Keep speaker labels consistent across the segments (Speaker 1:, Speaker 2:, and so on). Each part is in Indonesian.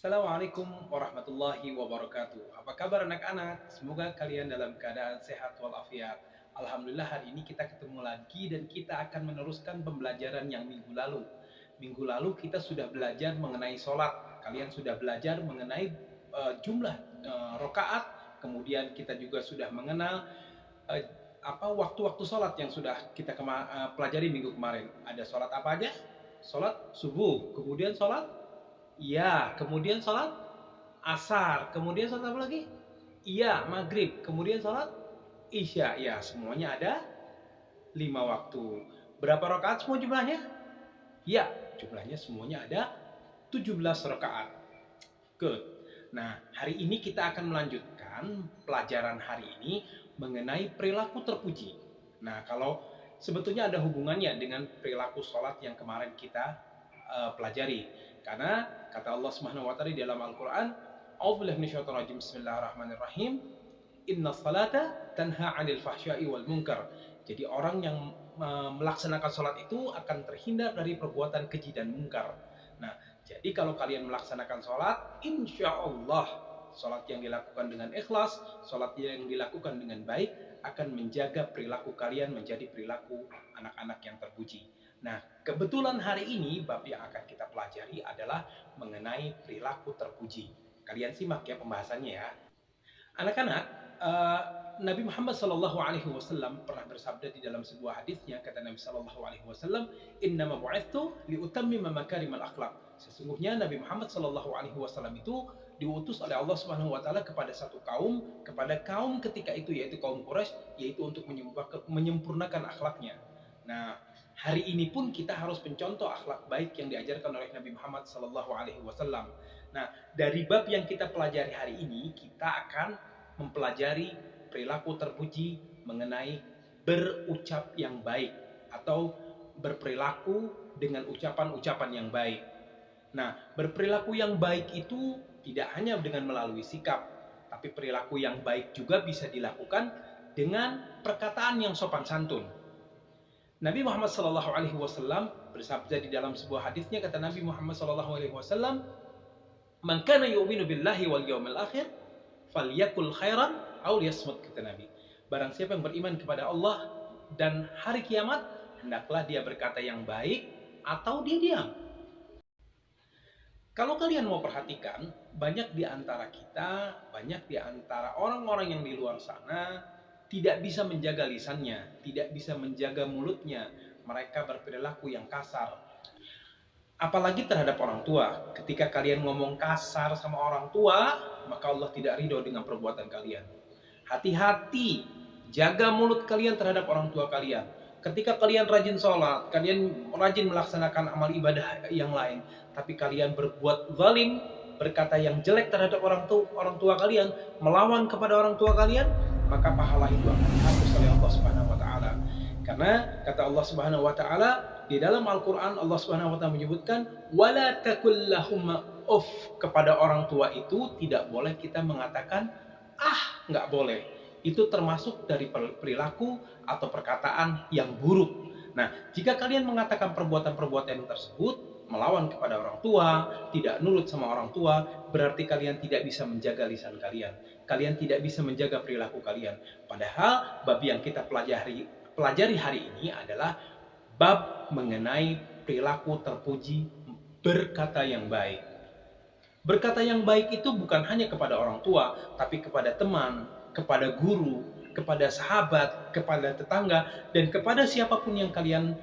Speaker 1: Assalamualaikum warahmatullahi wabarakatuh. Apa kabar anak-anak? Semoga kalian dalam keadaan sehat walafiat. Alhamdulillah hari ini kita ketemu lagi dan kita akan meneruskan pembelajaran yang minggu lalu. Minggu lalu kita sudah belajar mengenai sholat. Kalian sudah belajar mengenai jumlah rokaat. Kemudian kita juga sudah mengenal eh, waktu-waktu sholat yang sudah kita pelajari minggu kemarin. Ada sholat apa aja? Sholat subuh, kemudian sholat iya, kemudian sholat asar, kemudian sholat apa lagi? Iya, maghrib, kemudian sholat isya. Ya, semuanya ada 5 waktu. Berapa rakaat semua jumlahnya? Ya, jumlahnya semuanya ada 17 rakaat. Good. Nah, hari ini kita akan melanjutkan pelajaran hari ini mengenai perilaku terpuji. Nah, kalau sebetulnya ada hubungannya dengan perilaku sholat yang kemarin kita pelajari. Karena kata Allah Subhanahu wa taala di dalam Al-Qur'an, A'udzubillahi minasyaitonir rajim. Bismillahirrahmanirrahim. Inna salata tanha 'anil fahsya'i wal munkar. Jadi orang yang melaksanakan salat itu akan terhindar dari perbuatan keji dan mungkar. Nah, jadi kalau kalian melaksanakan salat, insya Allah salat yang dilakukan dengan ikhlas, salat yang dilakukan dengan baik akan menjaga perilaku kalian menjadi perilaku anak-anak yang terpuji. Nah, kebetulan hari ini bab yang akan kita pelajari adalah mengenai perilaku terpuji. Kalian simak ya pembahasannya ya. Anak-anak, Nabi Muhammad SAW pernah bersabda di dalam sebuah hadisnya, kata Nabi SAW, "Innama bu'itsu liutammima makarimal akhlak." Sesungguhnya Nabi Muhammad SAW itu diutus oleh Allah Subhanahu wa taala kepada satu kaum, kepada kaum ketika itu yaitu kaum Quraisy, yaitu untuk menyempurnakan akhlaknya. Nah, hari ini pun kita harus mencontoh akhlak baik yang diajarkan oleh Nabi Muhammad SAW. Nah, dari bab yang kita pelajari hari ini, kita akan mempelajari perilaku terpuji mengenai berucap yang baik atau berperilaku dengan ucapan-ucapan yang baik. Nah, berperilaku yang baik itu tidak hanya dengan melalui sikap, tapi perilaku yang baik juga bisa dilakukan dengan perkataan yang sopan santun. Nabi Muhammad SAW bersabda di dalam sebuah hadisnya, kata Nabi Muhammad SAW, "Man kana yu'minu billahi wal yawmil akhir, falyakul khairan aw liyasmut," kata Nabi. Barang siapa yang beriman kepada Allah dan hari kiamat, hendaklah dia berkata yang baik atau dia diam. Kalau kalian mau perhatikan, banyak di antara kita, banyak di antara orang-orang yang di luar sana tidak bisa menjaga lisannya, tidak bisa menjaga mulutnya. Mereka berperilaku yang kasar. Apalagi terhadap orang tua. Ketika kalian ngomong kasar sama orang tua, maka Allah tidak ridho dengan perbuatan kalian. Hati-hati, jaga mulut kalian terhadap orang tua kalian. Ketika kalian rajin sholat, kalian rajin melaksanakan amal ibadah yang lain, tapi kalian berbuat zalim, berkata yang jelek terhadap orang tua kalian, melawan kepada orang tua kalian, maka pahala itu akan dihapus oleh Allah Subhanahu wa taala. Karena kata Allah Subhanahu wa taala di dalam Al-Qur'an, Allah Subhanahu wa taala menyebutkan wala takul lahum uff, kepada orang tua itu tidak boleh kita mengatakan nggak boleh. Itu termasuk dari perilaku atau perkataan yang buruk. Nah, jika kalian mengatakan perbuatan-perbuatan tersebut melawan kepada orang tua, tidak nurut sama orang tua, berarti kalian tidak bisa menjaga lisan kalian. Kalian tidak bisa menjaga perilaku kalian. Padahal bab yang kita pelajari hari ini adalah bab mengenai perilaku terpuji, berkata yang baik. Berkata yang baik itu bukan hanya kepada orang tua, tapi kepada teman, kepada guru, kepada sahabat, kepada tetangga, dan kepada siapapun yang kalian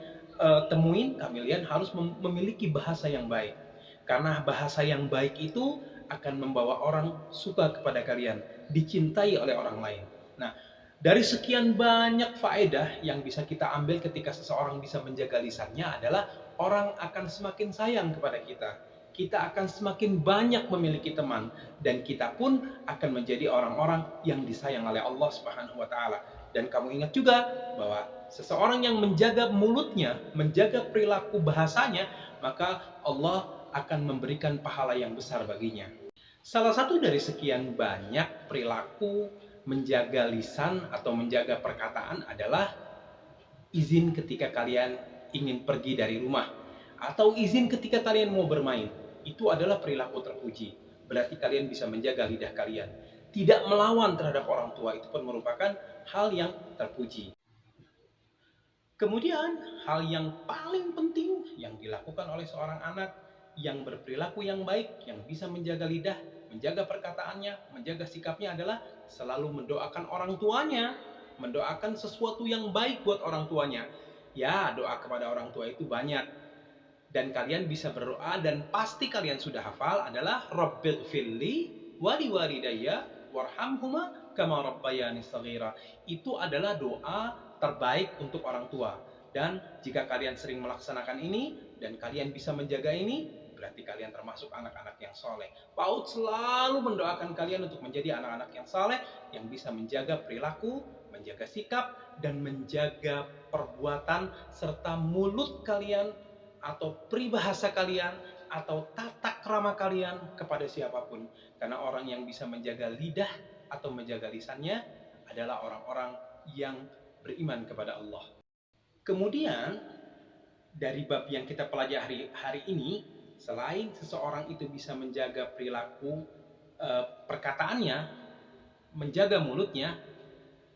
Speaker 1: temuin, kalian harus memiliki bahasa yang baik. Karena bahasa yang baik itu akan membawa orang suka kepada kalian, dicintai oleh orang lain. Nah, dari sekian banyak faedah yang bisa kita ambil ketika seseorang bisa menjaga lisannya adalah orang akan semakin sayang kepada kita. Kita akan semakin banyak memiliki teman dan kita pun akan menjadi orang-orang yang disayang oleh Allah Subhanahu wa taala. Dan kamu ingat juga bahwa seseorang yang menjaga mulutnya, menjaga perilaku bahasanya, maka Allah akan memberikan pahala yang besar baginya. Salah satu dari sekian banyak perilaku menjaga lisan atau menjaga perkataan adalah izin ketika kalian ingin pergi dari rumah atau izin ketika kalian mau bermain. Itu adalah perilaku terpuji. berarti kalian bisa menjaga lidah kalian. Tidak melawan terhadap orang tua itu pun merupakan hal yang terpuji. Kemudian, hal yang paling penting yang dilakukan oleh seorang anak yang berperilaku yang baik, yang bisa menjaga lidah, menjaga perkataannya, menjaga sikapnya adalah selalu mendoakan orang tuanya, mendoakan sesuatu yang baik buat orang tuanya. Ya, doa kepada orang tua itu banyak. Dan kalian bisa berdoa dan pasti kalian sudah hafal adalah Rabbil firli wali walidayya warhamhuma kama rabbayani shaghira. Itu adalah doa terbaik untuk orang tua. Dan jika kalian sering melaksanakan ini dan kalian bisa menjaga ini, berarti kalian termasuk anak-anak yang soleh. PAUD selalu mendoakan kalian untuk menjadi anak-anak yang soleh, yang bisa menjaga perilaku, menjaga sikap, dan menjaga perbuatan serta mulut kalian atau peribahasa kalian atau tata krama kalian kepada siapapun. Karena orang yang bisa menjaga lidah atau menjaga lisannya adalah orang-orang yang beriman kepada Allah. Kemudian dari bab yang kita pelajari hari ini, selain seseorang itu bisa menjaga perilaku perkataannya, menjaga mulutnya,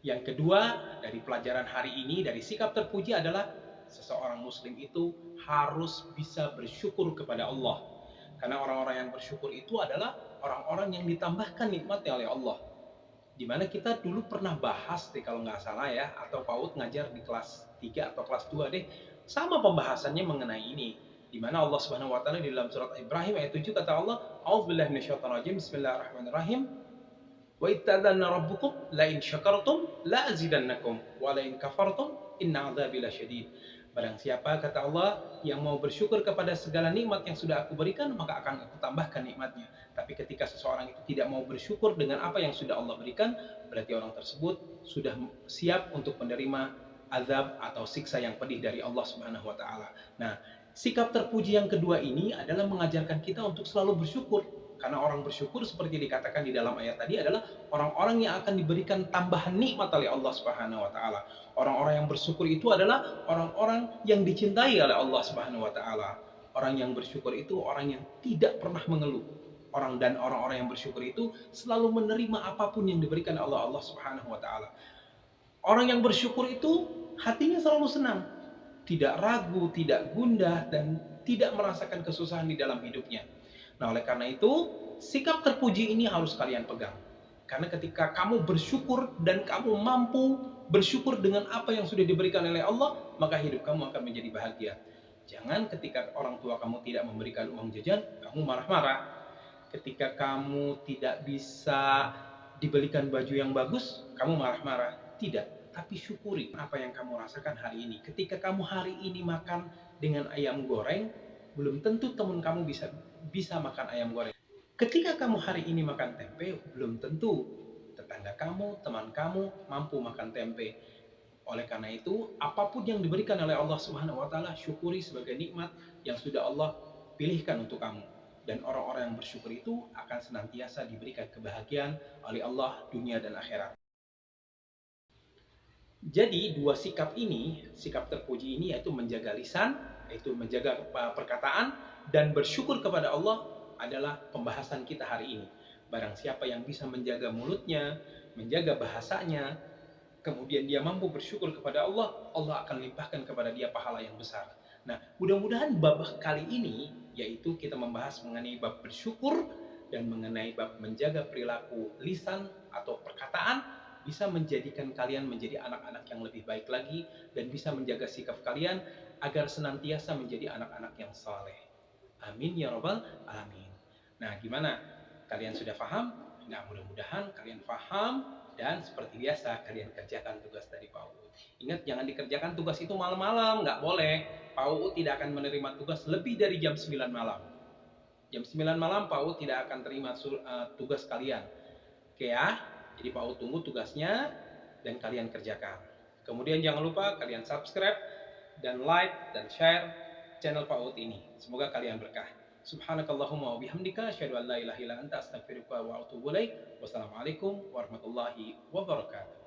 Speaker 1: yang kedua dari pelajaran hari ini, dari sikap terpuji adalah seseorang muslim itu harus bisa bersyukur kepada Allah. Karena orang-orang yang bersyukur itu adalah orang-orang yang ditambahkan nikmatnya oleh Allah. Dimana kita dulu pernah bahas deh kalau nggak salah ya, atau PAUD ngajar di kelas 3 atau kelas 2 deh, sama pembahasannya mengenai ini. Dimana Allah Subhanahu wa taala di dalam surat Ibrahim ayat 7 kata Allah, A'udzubillahi minasyaitonirrajim, bismillahirrahmanirrahim. Wa ittadzanna rabbukum la in syakartum la azidannakum wa la in kafartum inna 'adzabi lasyadid. Barang siapa kata Allah yang mau bersyukur kepada segala nikmat yang sudah aku berikan, maka akan aku tambahkan nikmatnya. Tapi ketika seseorang itu tidak mau bersyukur dengan apa yang sudah Allah berikan, berarti orang tersebut sudah siap untuk menerima azab atau siksa yang pedih dari Allah Subhanahu wa taala. Nah, sikap terpuji yang kedua ini adalah mengajarkan kita untuk selalu bersyukur. Karena orang bersyukur seperti dikatakan di dalam ayat tadi adalah orang-orang yang akan diberikan tambahan nikmat oleh Allah Subhanahu wa taala. Orang-orang yang bersyukur itu adalah orang-orang yang dicintai oleh Allah Subhanahu wa taala. Orang yang bersyukur itu orang yang tidak pernah mengeluh. Orang-orang yang bersyukur itu selalu menerima apapun yang diberikan oleh Allah Subhanahu wa taala. Orang yang bersyukur itu hatinya selalu senang, tidak ragu, tidak gundah, dan tidak merasakan kesusahan di dalam hidupnya. Nah, oleh karena itu, sikap terpuji ini harus kalian pegang. Karena ketika kamu bersyukur dan kamu mampu bersyukur dengan apa yang sudah diberikan oleh Allah, maka hidup kamu akan menjadi bahagia. Jangan ketika orang tua kamu tidak memberikan uang jajan, kamu marah-marah. Ketika kamu tidak bisa dibelikan baju yang bagus, kamu marah-marah. Tidak, tapi syukuri apa yang kamu rasakan hari ini. Ketika kamu hari ini makan dengan ayam goreng, belum tentu teman kamu bisa makan ayam goreng. Ketika kamu hari ini makan tempe, belum tentu tetangga kamu, teman kamu mampu makan tempe. Oleh karena itu, apapun yang diberikan oleh Allah Subhanahu wa taala, syukuri sebagai nikmat yang sudah Allah pilihkan untuk kamu. Dan orang-orang yang bersyukur itu akan senantiasa diberikan kebahagiaan oleh Allah dunia dan akhirat. Jadi dua sikap ini, sikap terpuji ini yaitu menjaga lisan, yaitu menjaga perkataan, dan bersyukur kepada Allah adalah pembahasan kita hari ini. Barang siapa yang bisa menjaga mulutnya, menjaga bahasanya, kemudian dia mampu bersyukur kepada Allah, Allah akan limpahkan kepada dia pahala yang besar. Nah, mudah-mudahan bab kali ini, yaitu kita membahas mengenai bab bersyukur dan mengenai bab menjaga perilaku lisan atau perkataan, bisa menjadikan kalian menjadi anak-anak yang lebih baik lagi dan bisa menjaga sikap kalian agar senantiasa menjadi anak-anak yang saleh. Amin ya rabbal alamin. Nah, gimana? Kalian sudah paham? Nah, mudah-mudahan kalian paham dan seperti biasa kalian kerjakan tugas dari PAUD. Ingat, jangan dikerjakan tugas itu malam-malam, nggak boleh. PAUD tidak akan menerima tugas lebih dari jam 9 malam. Jam 9 malam PAUD tidak akan terima tugas kalian. Oke ya? Jadi PAUD tunggu tugasnya dan kalian kerjakan. Kemudian jangan lupa kalian subscribe dan like dan share channel PAUD ini. Semoga kalian berkah. Subhanakallahumma wa bihamdika asyhadu an la ilaha illa anta astaghfiruka wa atubu ilaik. Wassalamualaikum warahmatullahi wabarakatuh.